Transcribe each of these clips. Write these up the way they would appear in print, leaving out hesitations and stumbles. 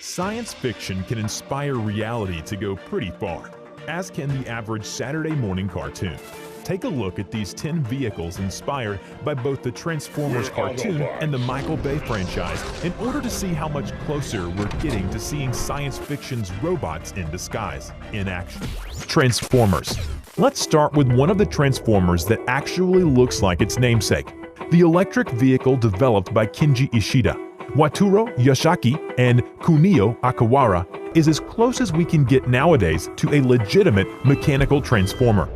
Science fiction can inspire reality to go pretty far, as can the average Saturday morning cartoon. Take a look at these 10 vehicles inspired by both the Transformers cartoon and the Michael Bay franchise in order to see how much closer we're getting to seeing science fiction's robots in disguise, in action. Transformers. Let's start with one of the Transformers that actually looks like its namesake, the electric vehicle developed by Kenji Ishida. Wataru Yoshiaki and Kunio Akawara is as close as we can get nowadays to a legitimate mechanical transformer.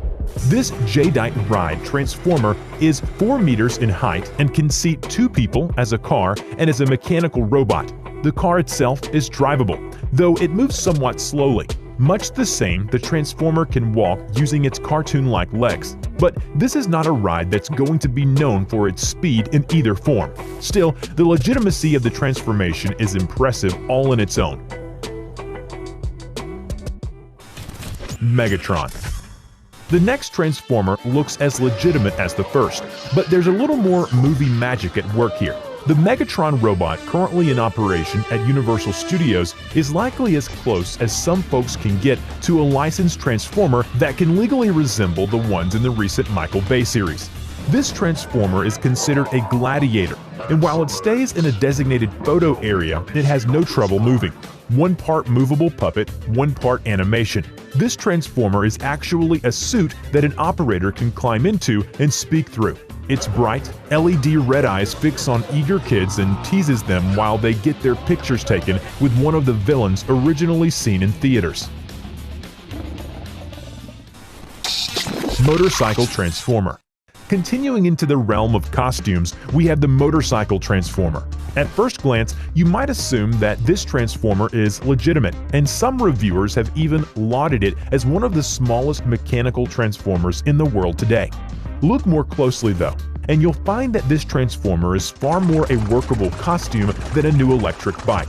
This jadeite ride transformer is 4 meters in height and can seat 2 people as a car and as a mechanical robot. The car itself is drivable, though it moves somewhat slowly. Much the same, the transformer can walk using its cartoon-like legs. But this is not a ride that's going to be known for its speed in either form. Still, the legitimacy of the transformation is impressive all in its own. Megatron. The next Transformer looks as legitimate as the first, but there's a little more movie magic at work here. The Megatron robot currently in operation at Universal Studios is likely as close as some folks can get to a licensed Transformer that can legally resemble the ones in the recent Michael Bay series. This Transformer is considered a gladiator, and while it stays in a designated photo area, it has no trouble moving. 1 part movable puppet, 1 part animation. This Transformer is actually a suit that an operator can climb into and speak through. Its bright, LED red eyes fix on eager kids and teases them while they get their pictures taken with one of the villains originally seen in theaters. Motorcycle Transformer. Continuing into the realm of costumes, we have the Motorcycle Transformer. At first glance, you might assume that this Transformer is legitimate, and some reviewers have even lauded it as one of the smallest mechanical Transformers in the world today. Look more closely though, and you'll find that this Transformer is far more a workable costume than a new electric bike.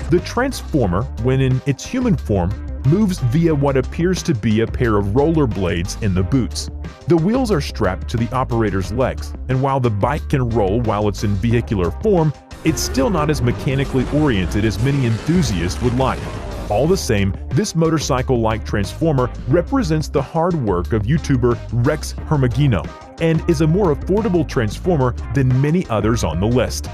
The Transformer, when in its human form, moves via what appears to be a pair of rollerblades in the boots. The wheels are strapped to the operator's legs, and while the bike can roll while it's in vehicular form, it's still not as mechanically oriented as many enthusiasts would like. All the same, this motorcycle-like Transformer represents the hard work of YouTuber Rex Hermagino and is a more affordable Transformer than many others on the list.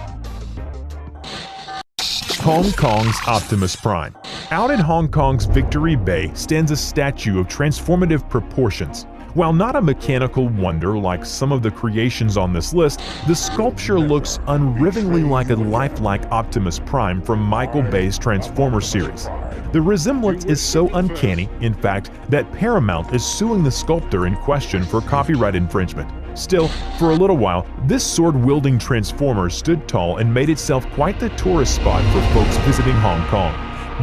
Hong Kong's Optimus Prime. Out in Hong Kong's Victory Bay stands a statue of transformative proportions. While not a mechanical wonder like some of the creations on this list, the sculpture looks unrivingly like a lifelike Optimus Prime from Michael Bay's Transformers series. The resemblance is so uncanny, in fact, that Paramount is suing the sculptor in question for copyright infringement. Still, for a little while, this sword-wielding Transformer stood tall and made itself quite the tourist spot for folks visiting Hong Kong.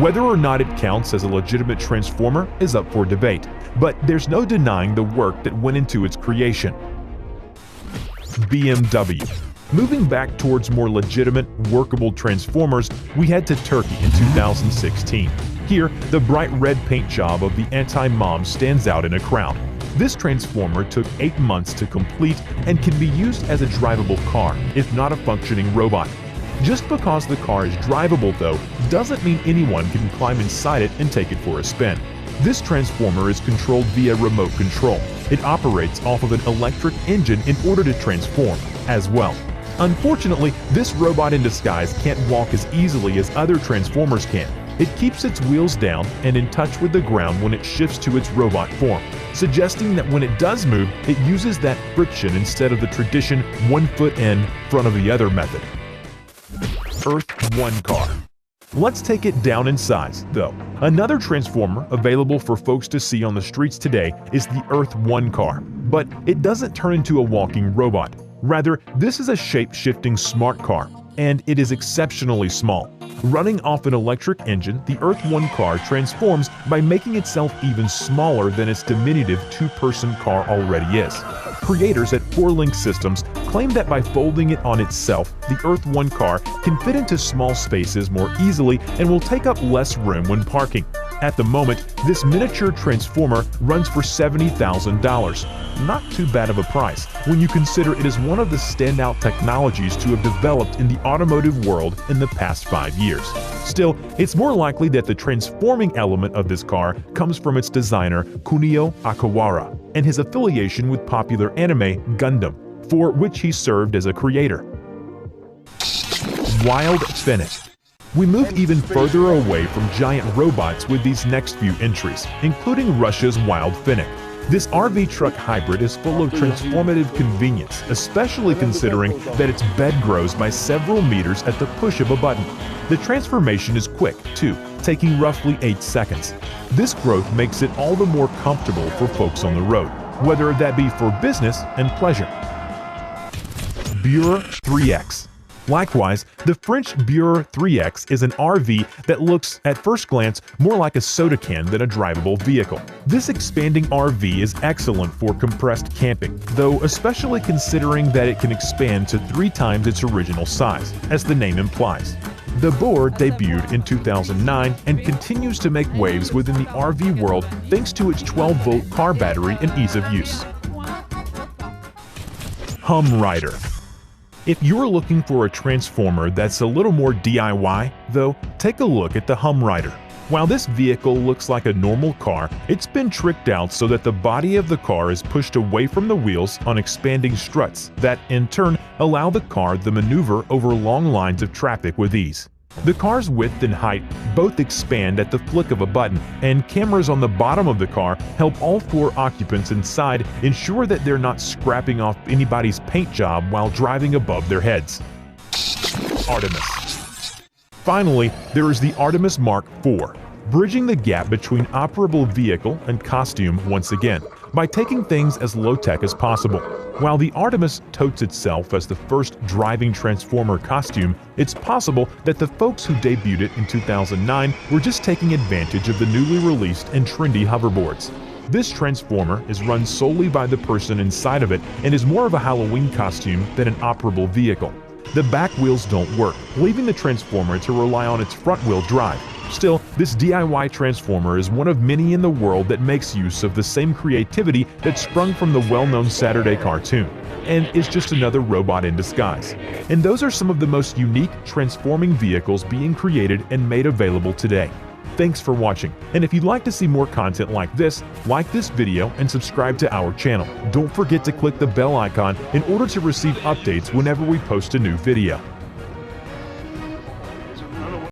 Whether or not it counts as a legitimate Transformer is up for debate, but there's no denying the work that went into its creation. BMW. Moving back towards more legitimate, workable Transformers, we head to Turkey in 2016. Here, the bright red paint job of the Anti-Mom stands out in a crowd. This Transformer took 8 months to complete and can be used as a drivable car, if not a functioning robot. Just because the car is drivable, though, doesn't mean anyone can climb inside it and take it for a spin. This Transformer is controlled via remote control. It operates off of an electric engine in order to transform, as well. Unfortunately, this robot in disguise can't walk as easily as other Transformers can. It keeps its wheels down and in touch with the ground when it shifts to its robot form, suggesting that when it does move, it uses that friction instead of the tradition 1 foot in front of the other method. Earth 1 car. Let's take it down in size, though. Another Transformer available for folks to see on the streets today is the Earth 1 car, but it doesn't turn into a walking robot. Rather, this is a shape-shifting smart car, and it is exceptionally small. Running off an electric engine, the Earth 1 car transforms by making itself even smaller than its diminutive 2-person car already is. Creators at 4Link Systems claim that by folding it on itself, the Earth 1 car can fit into small spaces more easily and will take up less room when parking. At the moment, this miniature transformer runs for $70,000. Not too bad of a price when you consider it is one of the standout technologies to have developed in the automotive world in the past 5 years. Still, it's more likely that the transforming element of this car comes from its designer Kunio Akawara and his affiliation with popular anime Gundam, for which he served as a creator. Wild Finnick. We move even further away from giant robots with these next few entries, including Russia's Wild Finnick. This RV truck hybrid is full of transformative convenience, especially considering that its bed grows by several meters at the push of a button. The transformation is quick, too, taking roughly 8 seconds. This growth makes it all the more comfortable for folks on the road, whether that be for business and pleasure. Bure 3X. Likewise, the French Bure 3X is an RV that looks, at first glance, more like a soda can than a drivable vehicle. This expanding RV is excellent for compressed camping, though especially considering that it can expand to 3 times its original size, as the name implies. The Bure debuted in 2009 and continues to make waves within the RV world thanks to its 12-volt car battery and ease of use. Hum Rider. If you're looking for a transformer that's a little more DIY, though, take a look at the Hum Rider. While this vehicle looks like a normal car, it's been tricked out so that the body of the car is pushed away from the wheels on expanding struts that, in turn, allow the car to maneuver over long lines of traffic with ease. The car's width and height both expand at the flick of a button, and cameras on the bottom of the car help all 4 occupants inside ensure that they're not scrapping off anybody's paint job while driving above their heads. Artemis. Finally, there is the Artemis Mark IV, bridging the gap between operable vehicle and costume once again, by taking things as low-tech as possible. While the Artemis totes itself as the first driving transformer costume, it's possible that the folks who debuted it in 2009 were just taking advantage of the newly released and trendy hoverboards. This transformer is run solely by the person inside of it and is more of a Halloween costume than an operable vehicle. The back wheels don't work, leaving the transformer to rely on its front-wheel drive. Still, this DIY transformer is one of many in the world that makes use of the same creativity that sprung from the well-known Saturday cartoon, and is just another robot in disguise. And those are some of the most unique transforming vehicles being created and made available today. Thanks for watching, and if you'd like to see more content like this video and subscribe to our channel. Don't forget to click the bell icon in order to receive updates whenever we post a new video.